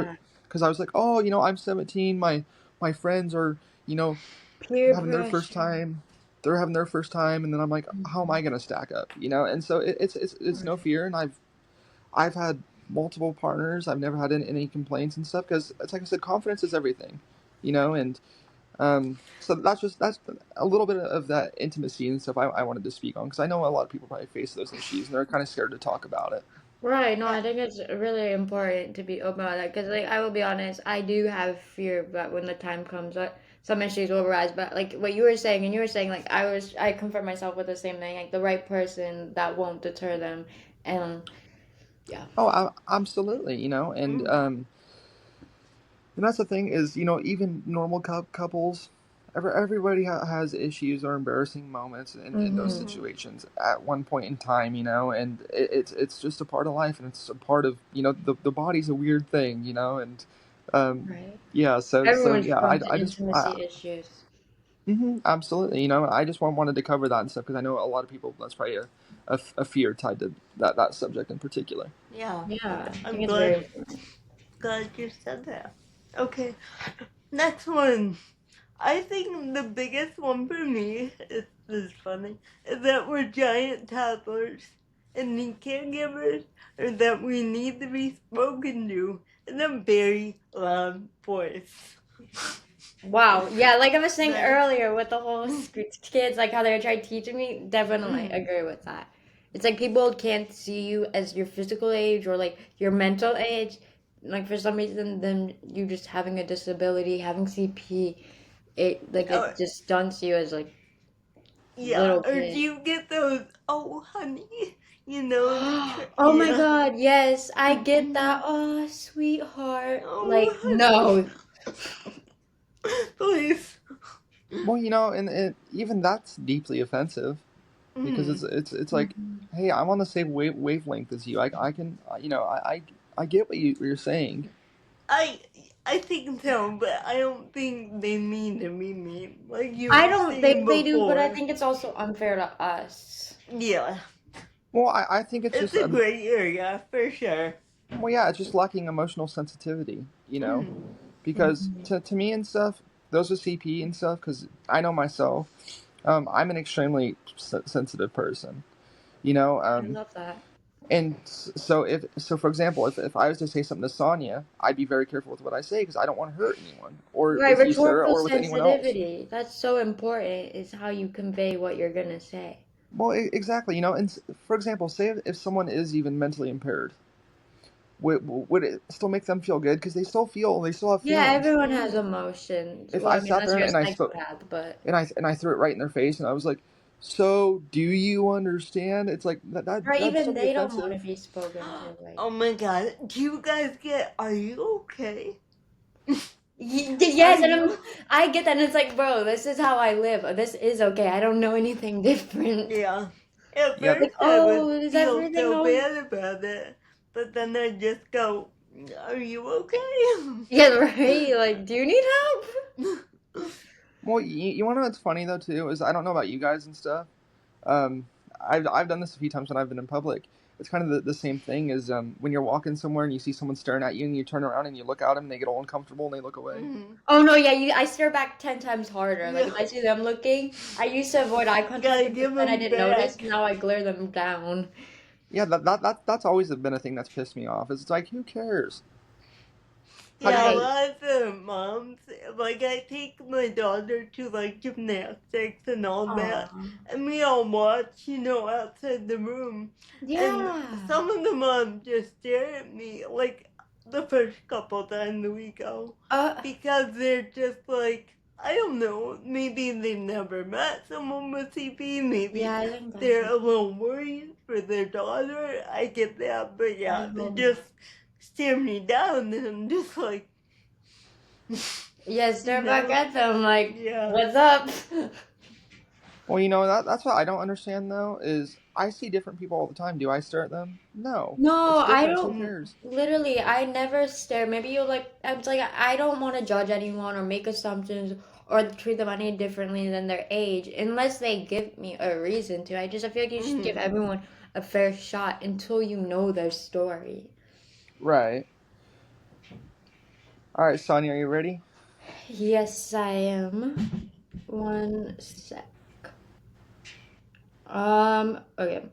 I was like, oh, I'm 17. My friends are you know Peer having their first pressure. time. They're having their first time, and then I'm like, how am Hmm. I gonna stack up? And so it's no Right. fear, and I've had multiple partners. I've never had any complaints and stuff because it's like I said, confidence is everything, and so that's a little bit of that intimacy and stuff I wanted to speak on because I know a lot of people probably face those issues and they're kind of scared to talk about it. Right. No, Yeah. I think it's really important to be open about that because, like, I will be honest, I do have fear that when the time comes, some issues will arise. But like what you were saying, and you were saying, like, I comfort myself with the same thing, like the right person that won't deter them, and yeah. Oh, absolutely, and Mm-hmm. And that's the thing is, even normal couples, everybody has issues or embarrassing moments in those Mm-hmm. situations at one point in time, and it's just a part of life, and it's a part of, the body's a weird thing, and um, Right. yeah, so Everyone's yeah, prone I to just intimacy issues. absolutely, I just wanted to cover that and stuff because I know a lot of people, that's probably a fear tied to that subject in particular. Yeah, Yeah, I I'm think it's very. glad you said that. Okay, next one. I think the biggest one for me, is this is funny, is that we're giant toddlers and need caregivers, or that we need to be spoken to in a very loud voice. Wow. Yeah, like I was saying That- earlier with the whole kids, like how they tried teaching me, definitely agree with that. It's like people can't see you as your physical age or like your mental age. Like for some reason, then you just having a disability, having CP, or, it just stunts you as like yeah, little or do kid. you get those, oh honey, you know, Oh my yeah. God, yes, I get that. Oh, sweetheart. Oh Like, no. honey, please. Well, and even that's deeply offensive because Mm. it's like, hey, I'm on the same wavelength as you. I can, I get what you're saying. I I think so, but I don't think they mean to be mean, like you I were don't saying think they do, but I before. think it's also unfair to us. Yeah, Well, I think it's it's just a gray area for sure. well, yeah, it's just lacking emotional sensitivity, Mm. because to me and stuff, those with CP and stuff, because I know myself, I'm an extremely sensitive person, you know, I love that. and so for example, if I was to say something to Sonia, I'd be very careful with what I say because I don't want to hurt anyone, or Right, with you, Sarah, rhetorical or with anyone else. sensitivity. That's so important, is how you convey what you're gonna say. Well, exactly, and for example, say if someone is even mentally impaired, would it still make them feel good? Because they still have Yeah, feelings. everyone has Mm. emotions. If Well, I I mean, sat unless there you're a and I spoke psychopath, but and I threw it right in their face, and I was like, "So, do you understand?" It's like right, that'd still even be they don't want offensive. to be spoken to. Like, Oh my god, do you guys get, are you okay? Are yes, and you? I get that, and it's like, bro, this is how I live. This is okay. I don't know anything different. Yeah. At Yeah, Like, first I would oh, is feel everything so okay? bad about it, but then I just go, are you okay? Yeah, right. Like, do you need help? well, you want to know what's funny though too is I don't know about you guys and stuff. Um, I've done this a few times when I've been in public. It's kind of the same thing as when you're walking somewhere and you see someone staring at you and you turn around and you look at them and they get all uncomfortable and they look away. Mhm. Oh no, yeah, I stare back 10 times harder. Like Yeah. if I see them looking, I used to avoid eye contact Gotta and give pretend I them didn't notice. back. Now I glare them down. Yeah, that's always been a thing that's pissed me off. Is it's like, who cares? How do you Yeah, a Right. guys? lot of the moms, like I take my daughter to like gymnastics and all that, Aw. and we all watch, outside the room, and Yeah. some of the moms just stare at me like the first couple times we go, Uh, because they're just like, I don't know, maybe they've never met someone with CP, maybe yeah, I think that's they're it. a little worried for their daughter. I get that, but I yeah, they hope just not. stare me down, and I'm just like, Yeah, you stare back know, at them like, yeah, what's up? Well, that's what I don't understand though. Is I see different people all the time. Do I stare at them? No, No, it's a I difference. Who don't. mm, cares? Literally, I never stare. Maybe you're like, I'm like, I don't want to judge anyone or make assumptions or treat them any differently than their age unless they give me a reason to. I feel like you should give mm. everyone a fair shot until you know their story. Right. All right, Sonia, are you ready? Yes, I am. One sec. Okay.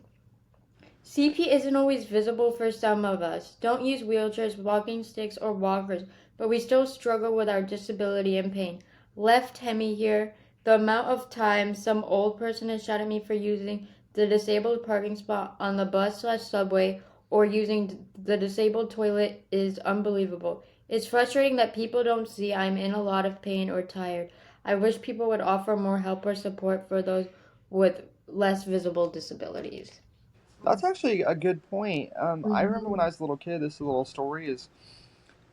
CP isn't always visible for some of us. Don't use wheelchairs, walking sticks, or walkers, but we still struggle with our disability and pain. Left Hemi here. The amount of time some old person has shot at me for using the disabled parking spot on the bus/subway or using the disabled toilet is unbelievable. It's frustrating that people don't see I'm in a lot of pain or tired. I wish people would offer more help or support for those with less visible disabilities. That's actually a good point. I remember when Mm-hmm. I was a little kid. This little story is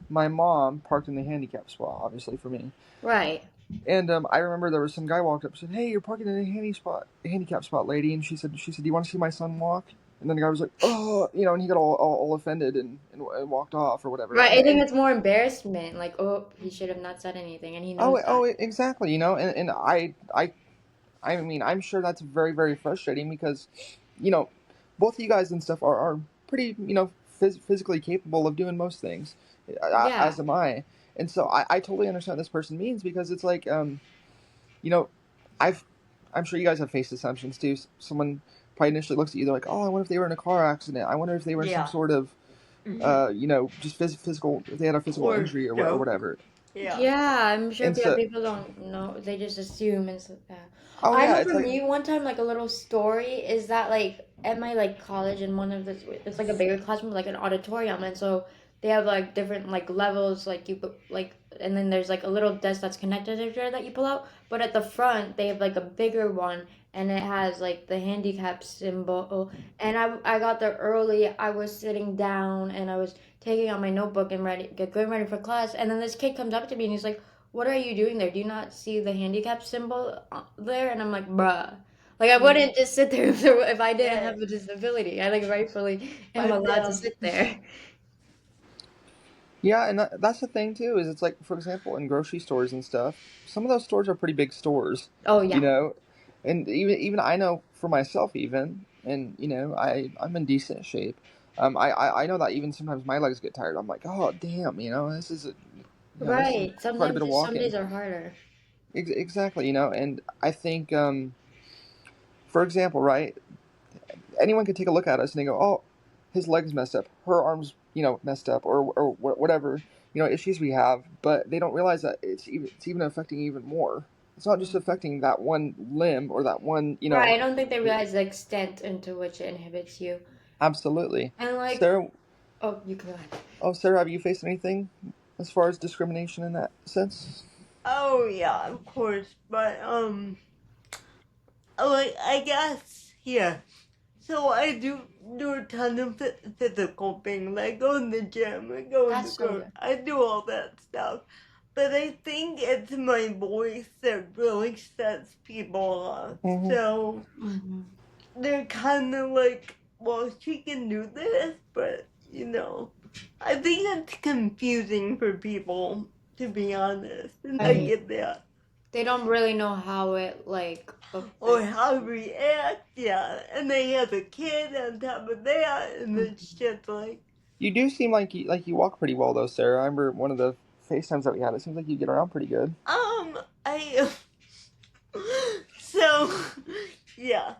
my mom parked in the handicap spot, obviously for me. Right. And I remember there was some guy walked up and said, "Hey, you're parking in a handicap spot, lady." And she said, "Do you want to see my son walk?" And then the guy was like, "Oh," and he got all offended and walked off or whatever. Right. I think it's more embarrassment. Like, oh, he should have not said anything, and he knows that. Exactly. And I mean, I'm sure that's very, very frustrating because, you know, both of you guys and stuff are pretty, physically capable of doing most things, Yeah. as am I. And so I totally understand what this person means because it's like, you know, I've, I'm sure you guys have faced assumptions too. Someone probably initially looks at you, they're like, oh, I wonder if they were in a car accident. I wonder if they were in some Yeah. sort of, just physical, if they had a physical Or injury or stroke. whatever. Yeah. Yeah, I'm sure And so, people don't know. They just assume and stuff like that. oh I yeah, know it's for like, me, one time, like a little story is that like at my like college in one of the it's like a bigger classroom, like an auditorium, and so they have like different like levels, like you put like, and then there's like a little desk that's connected to there that you pull out. But at the front, they have like a bigger one, and it has like the handicap symbol. And I got there early. I was sitting down, and I was taking out my notebook and getting ready for class. And then this kid comes up to me and he's like, "What are you doing there? Do you not see the handicap symbol there?" And I'm like, "Bruh." Like, I wouldn't just sit there if I didn't have a disability. I, like, rightfully am allowed to sit there. yeah, and that's the thing too. Is it's like, for example, in grocery stores and stuff, some of those stores are pretty big stores, Oh, you yeah. know, and even I know for myself even, and I'm in decent shape. I know that even sometimes my legs get tired. I'm like, oh damn, this is Right. quite a bit of Some walking. days are harder. Exactly, and I think, for example, right, anyone could take a look at us and they go, oh, his leg's messed up, her arms, messed up, or whatever, issues we have, but they don't realize that it's even affecting even more. It's not just affecting that one limb or that one, Right. I don't think they realize the extent into which it inhibits you. Absolutely. And, like, Sarah, oh, you go ahead. Sarah, have you faced anything as far as discrimination in that sense? Oh yeah, of course. But like I guess yeah. So I do a ton of physical things. I go to the gym. I go That's so good. I do all that stuff. But I think it's my voice that really sets people off. Mm-hmm. So they're kind of like, well, she can do this, but I think it's confusing for people, to be honest. And I get that. They don't really know how it, like, Or how to react, yeah. And they have a kid on top of that, and it's just like. You do seem like you walk pretty well though, Sarah. I remember one of the FaceTimes that we had. It seems like you get around pretty good. So, yeah.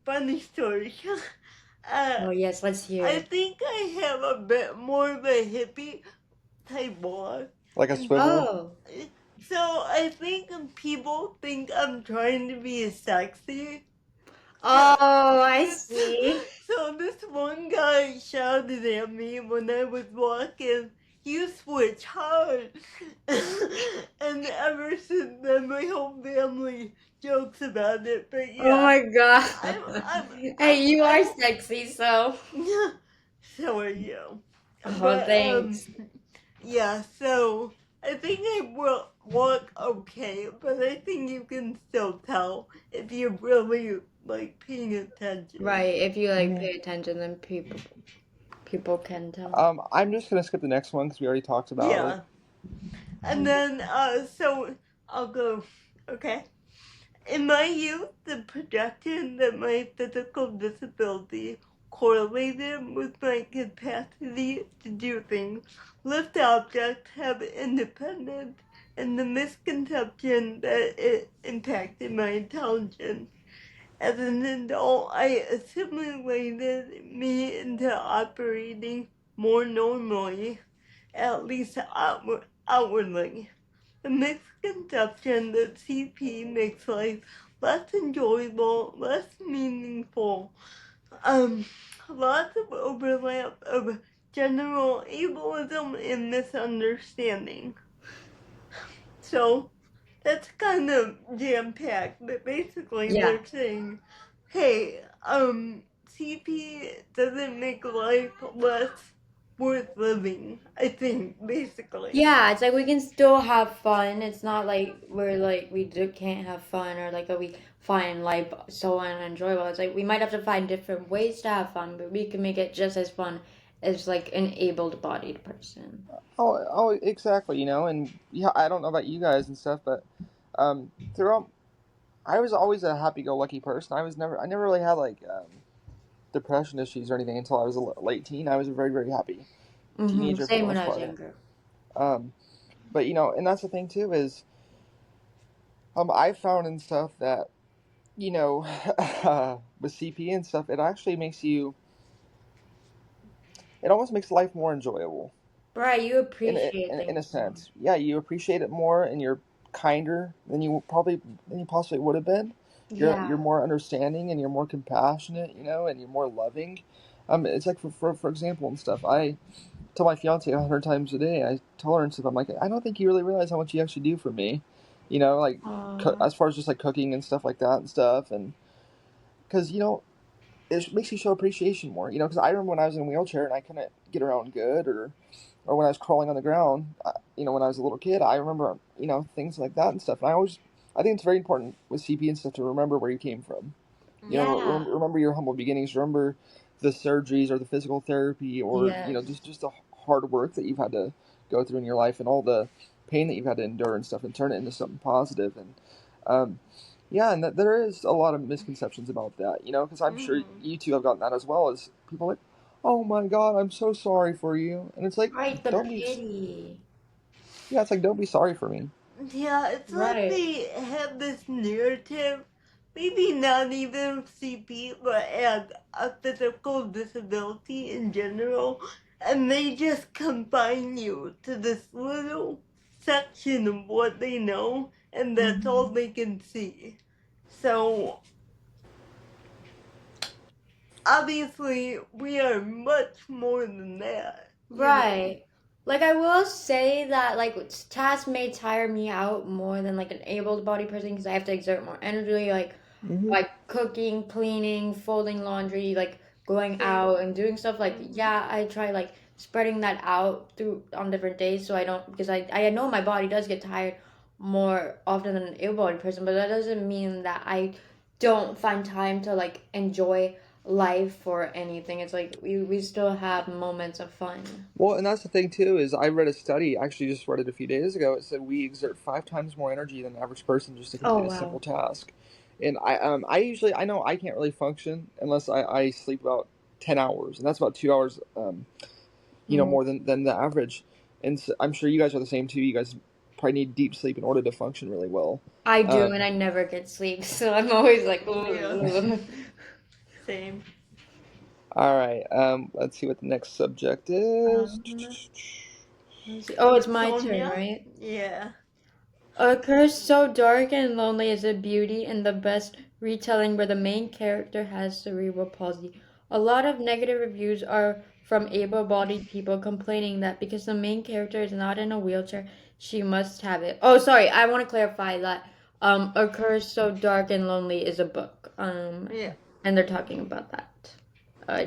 Funny story. oh, yes, let's hear I it. think I have a bit more of a hippie type walk. Like a swivel? Oh. So I think people think I'm trying to be sexy. Oh, I see. So this one guy shouted at me when I was walking, "You switch hard." And ever since then, my whole family jokes about it. But yeah. Oh my god. Hey, you are I'm- sexy, so. So are you. Oh, thanks. Yeah, so I think I will walk okay, but I think you can still tell if you're really like paying attention. Right, if you like pay attention, then people can tell. I'm just gonna skip the next one because we already talked about it. And then so I'll go. Okay. In my youth, the projection that my physical disability correlated with my capacity to do things, lift objects, have independence, and the misconception that it impacted my intelligence. As an adult, I assimilated me into operating more normally, at least outwardly. The misconception that CP makes life less enjoyable, less meaningful. Lots of overlap of general ableism and misunderstanding. So that's kind of jam-packed, but basically they're saying, hey, CP doesn't make life less worth living, I think, basically. Yeah, it's like we can still have fun. It's not like we're like can't have fun or like that we find life so unenjoyable. It's like we might have to find different ways to have fun, but we can make it just as fun as like an able-bodied person. Oh, exactly. And yeah, I don't know about you guys and stuff, but throughout, I was always a happy-go-lucky person. I never really had like depression issues or anything until I was a late teen. I was a very, very happy teenager for the Same when most I was part. younger. Um, but and that's the thing too is I found and stuff that with CP and stuff, it actually it almost makes life more enjoyable Right, you in appreciate in a things more. sense. Yeah, you appreciate it more, and you're kinder than you possibly would have been. You're Yeah. more understanding, and you're more compassionate, and you're more loving. It's like for example and stuff. I tell my fiance 100 times a day. I tell her and stuff. I'm like, I don't think you really realize how much you actually do for me. Like Aw. as far as just like cooking and stuff like that and stuff, and because it makes you show appreciation more. Because I remember when I was in a wheelchair and I couldn't get around good, or when I was crawling on the ground, when I was a little kid, I remember things like that and stuff. And I think it's very important with CP and stuff to remember where you came from. Yeah. Remember your humble beginnings. Remember the surgeries or the physical therapy or Yes. just the hard work that you've had to go through in your life and all the pain that you've had to endure and stuff, and turn it into something positive. And yeah, and there is a lot of misconceptions about that, because I'm sure you two have gotten that as well as people like, oh my God, I'm so sorry for you, and it's like, Right, the don't be, pity. yeah, it's like don't be sorry for me. Yeah, it's like Right. they have this narrative, maybe not even CP, but a physical disability in general, and they just confine you to this little section of what they know, and that's all they can see. So, obviously, we are much more than that, you know? Right. Like I will say that like tasks may tire me out more than like an able-bodied person because I have to exert more energy, Hmm. like cooking, cleaning, folding laundry, like going Same. out and doing stuff. Like yeah, I try like spreading that out through on different days so I don't because I know my body does get tired more often than an able-bodied person, but that doesn't mean that I don't find time to like enjoy life or anything. It's like we still have moments of fun. Well, and that's the thing too is I read a study, actually just read it a few days ago. It said we exert 5 times more energy than the average person just to Oh complete a simple wow. task. And I know I can't really function unless I sleep about 10 hours, and that's about 2 hours Mm. more than the average. And so I'm sure you guys are the same too. You guys probably need deep sleep in order to function really well. I do, and Um, I never get sleep, so I'm always like, Yeah, "Ugh." same. all right. Let's see what the next subject is. Um, let's see. Oh, it's my turn, Sonia? right? Yeah. A curse so dark and lonely is a beauty in the best retelling where the main character has cerebral palsy. A lot of negative reviews are from able-bodied people complaining that because the main character is not in a wheelchair, she must have it. Oh, sorry, I want to clarify that A Curse So Dark and Lonely is a book. Yeah. And they're talking about that. Uh,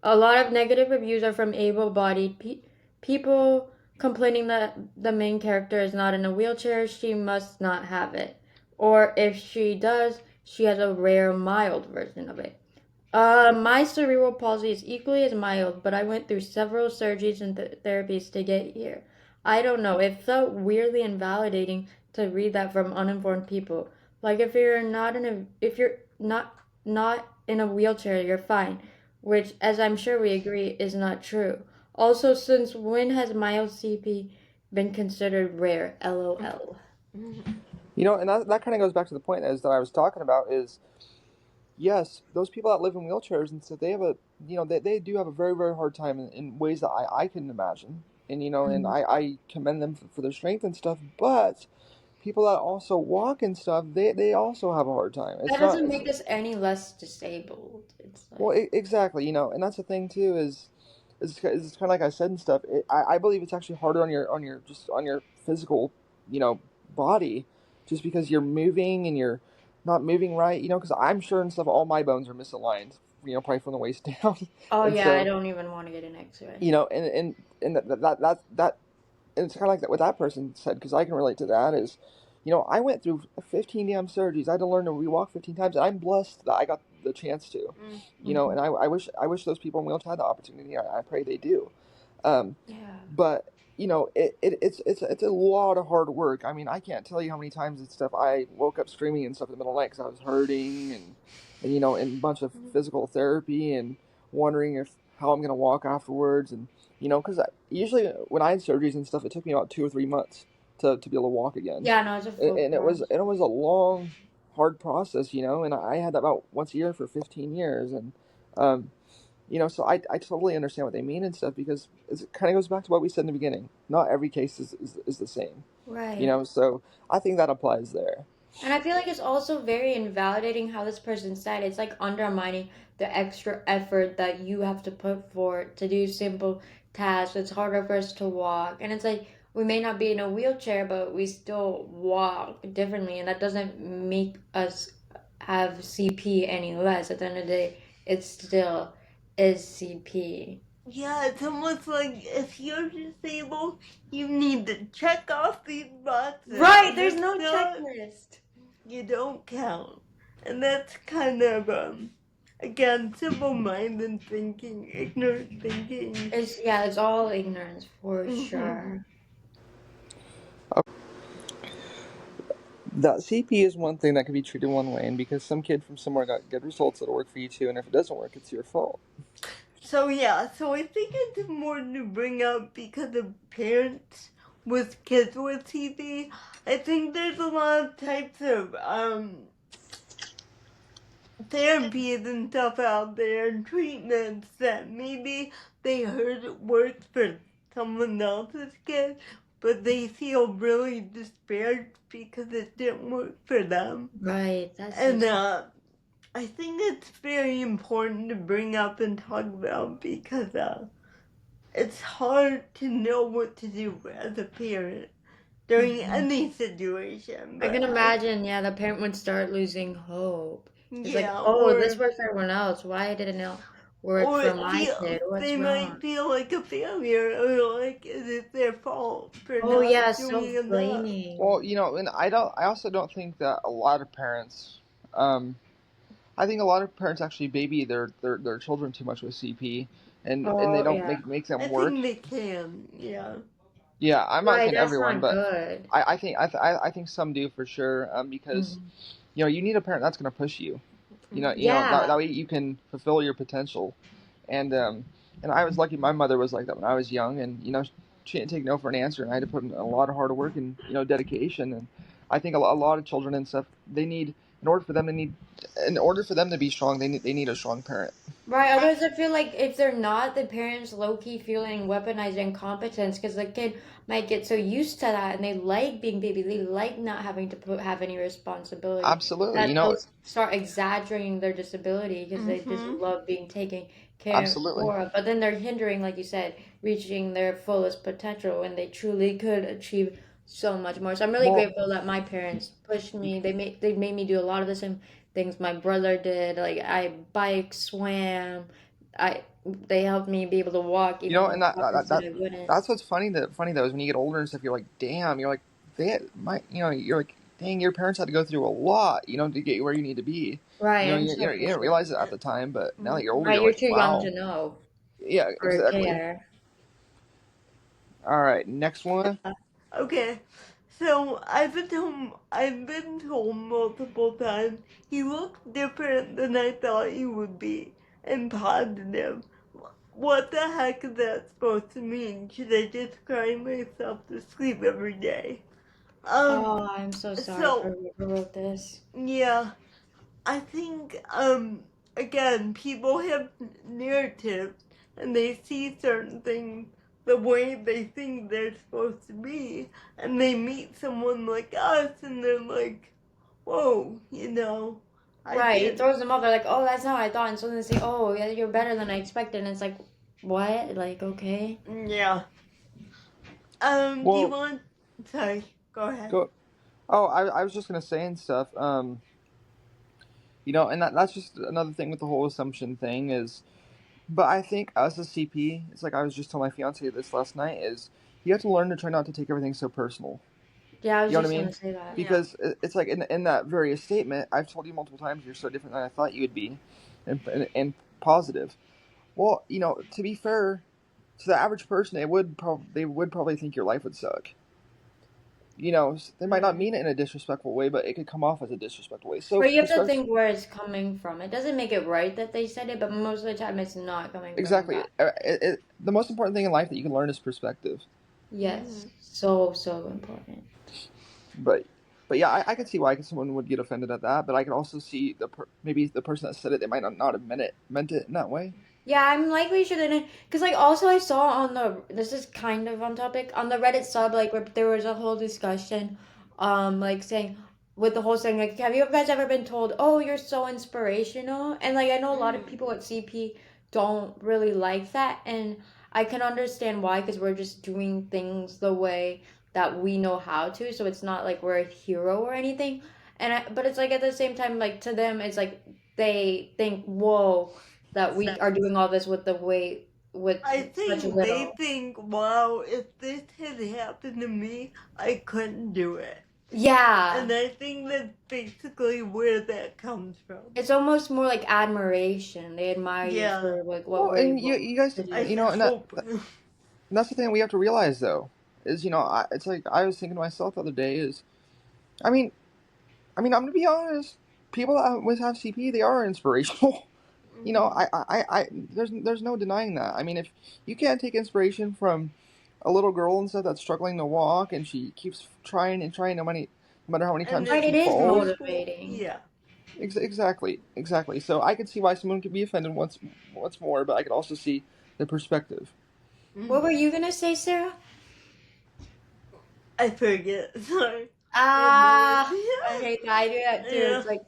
a lot of negative reviews are from able-bodied people complaining that the main character is not in a wheelchair, she must not have it. Or if she does, she has a rare, mild version of it. My cerebral palsy is equally as mild, but I went through several surgeries and therapies to get here. I don't know, it felt weirdly invalidating to read that from uninformed people. Like if you're not in a wheelchair, you're fine, which as I'm sure we agree is not true. Also, since when has mild CP been considered rare? LOL. And that kind of goes back to the point is that I was talking about is yes, those people that live in wheelchairs and stuff, they have they do have a very, very hard time in ways that I couldn't imagine. And, and Mhm. I commend them for their strength and stuff. But people that also walk and stuff, they also have a hard time. That doesn't make us any less disabled. It's like, Exactly, and that's the thing too is kind of like I said and stuff. I believe it's actually harder on your physical, body, just because you're moving and you're not moving right. Because I'm sure and stuff all my bones are misaligned probably from the waist down. Oh And yeah, I so, don't even want to get an X-ray. and that and it's kind of like that what that person said, because I can relate to that. Is, I went through 15 damn surgeries. I had to learn to rewalk 15 times, and I'm blessed that I got the chance to. Mhm. And I wish those people in wheelchairs had the opportunity. I pray they do. Um, Yeah. but it's a lot of hard work. I mean, I can't tell you how many times and stuff I woke up screaming and stuff in the middle of the night because I was hurting, and a bunch of physical therapy, and wondering if how I'm gonna walk afterwards, and because usually when I had surgeries and stuff, it took me about 2 or 3 months to be able to walk again, Yeah, no, it's a full and process. it was a long, hard process, and I had that about once a year for 15 years, and um, so I totally understand what they mean and stuff, because it kind of goes back to what we said in the beginning. Not every case is the same, Right. so I think that applies there. And I feel like it's also very invalidating how this person said it's like undermining the extra effort that you have to put forth to do simple tasks. It's harder for us to walk. And it's like we may not be in a wheelchair, but we still walk differently. And that doesn't make us have CP any less. At the end of the day, it still is CP. Yeah, it's almost like if you're disabled, you need to check off these boxes. Right, and there's if no not, checklist. you don't count. And that's kind of, again, simple-minded thinking, ignorant thinking. It's all ignorance for Mhm. sure. That CP is one thing that can be treated one way, and because some kid from somewhere got good results, it'll work for you too, and if it doesn't work, it's your fault. So yeah, so I think it's important to bring up because of parents with kids with TB. I think there's a lot of types of therapies and stuff out there and treatments that maybe they heard it worked for someone else's kid, but they feel really despaired because it didn't work for them. Right, that's And just I think it's very important to bring up and talk about because it's hard to know what to do as a parent during any situation. I But can imagine, yeah, the parent would start losing hope. It's like, yeah, oh, this or worked for everyone else. Why did it not work for my kid? they What's might wrong? feel like a failure or like is it their fault for Oh not yeah, doing enough. self-blaming. Well, and I also don't think that a lot of parents, I think a lot of parents actually baby their children too much with CP, and they Oh don't yeah. make them I work. think they can, yeah. Yeah, I'm not Right, saying that's everyone, not but good. I think some do for sure. Because Mhm. you need a parent that's going to push you. That Yeah. way you can fulfill your potential. And I was lucky. My mother was like that when I was young, and she didn't take no for an answer, and I had to put in a lot of hard work and dedication. And I think a lot of children and stuff, they need, in order for them to be strong, they need a strong parent. Right, others I feel like if they're not, the parents low-key feeling weaponized incompetence because the kid might get so used to that and they like being baby, they like not having to have any responsibility Absolutely, that they'll start exaggerating their disability because they just Mm-hmm. love being taken care absolutely. for. But then they're hindering, like you said, reaching their fullest potential when they truly could achieve so much more. So I'm really Well, grateful that my parents pushed me. They made me do a lot of the same things my brother did. Like I bike, swam. They helped me be able to walk even when and doctors said I wouldn't. that's what's funny though is when you get older and stuff, you're like, damn, you're like, dang, your parents had to go through a lot, to get you where you need to be. Right, I'm You so didn't appreciative. realize it at the time, but now that you're older, Right, you're you're like, too young wow, to know yeah, or exactly. care. All right, next one. Okay. So I've been told multiple times he looks different than I thought he would be and positive. What the heck is that supposed to mean? Should I just cry myself to sleep every day? Um, Oh, I'm so sorry for so whoever wrote this. yeah, I think again people have narratives and they see certain things the way they think they're supposed to be and they meet someone like us and they're like, whoa, I Right, it did throws them off. They're like, "Oh, that's not what I thought," and so then they say, "Oh, yeah, you're better than I expected," and it's like, "What?" Like, okay. yeah. Do you Well, want sorry, go ahead. go. Oh, I was just gonna say and stuff. And that's just another thing with the whole assumption thing is. But I think as a CP, it's like I was just telling my fiance this last night, is you have to learn to try not to take everything so personal. Yeah, I was You know what I just mean? gonna say that. Yeah. Because it's like in that various statement, I've told you multiple times you're so different than I thought you would be, and positive. Well, to be fair, to the average person, they would probably think your life would suck. They might not mean it in a disrespectful way, but it could come off as a disrespectful way. So But you have to perspective, think where it's coming from. It doesn't make it right that they said it, but most of the time it's not coming from exactly. that. The most important thing in life that you can learn is perspective. Yes, so important. But yeah, I could see why someone would get offended at that. But I could also see maybe the person that said it, they might not have meant it in that way. Yeah, I'm likely shouldn't, because like also I saw on this is kind of on topic on the Reddit sub, like where there was a whole discussion, like saying with the whole thing, like, have you guys ever been told, oh, you're so inspirational? And like I know a lot of people at CP don't really like that, and I can understand why, because we're just doing things the way that we know how to, so it's not like we're a hero or anything. But it's like at the same time, like to them, it's like they think, whoa, that we are doing all this with I such think they little. think, wow, if this had happened to me, I couldn't do it. Yeah, And I think that's basically where that comes from. it's almost more like admiration. They admire you Yeah. for like what Well, we're and able you guys, to do. I and hope. that's the thing we have to realize though, is it's like I was thinking to myself the other day is, I mean, I'm gonna be honest, people that always have CP, they are inspirational. There's no denying that. I mean, if you can't take inspiration from a little girl and stuff that's struggling to walk, and she keeps trying and trying, no matter how many And times Right, she it is falls. motivating. Yeah. Exactly. So I could see why someone could be offended once more, but I could also see the perspective. What were you gonna say, Sarah? I forget. Sorry. Okay, I do that too. Yeah. It's like,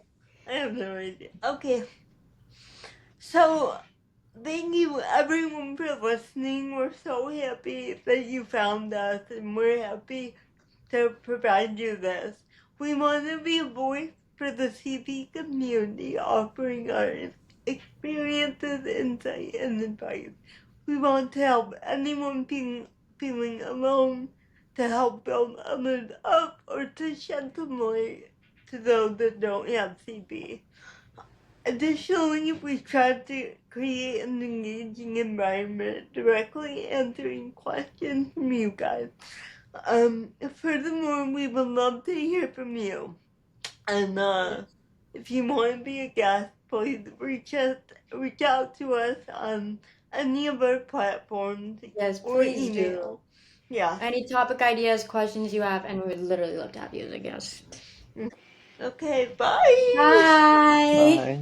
I have no idea. Okay. So, thank you everyone for listening. We're so happy that you found us, and we're happy to provide you this. We want to be a voice for the CP community, offering our experiences, insight, and advice. We want to help anyone feeling alone, to help build others up, or to shed some light to those that don't have CP. Additionally, we try to create an engaging environment, directly answering questions from you guys. Furthermore, we would love to hear from you. And if you want to be a guest, please reach out to us on any of our platforms yes, or please do. email. Yeah. Any topic ideas, questions you have, and we would literally love to have you as a guest. Okay, bye. Bye. Bye.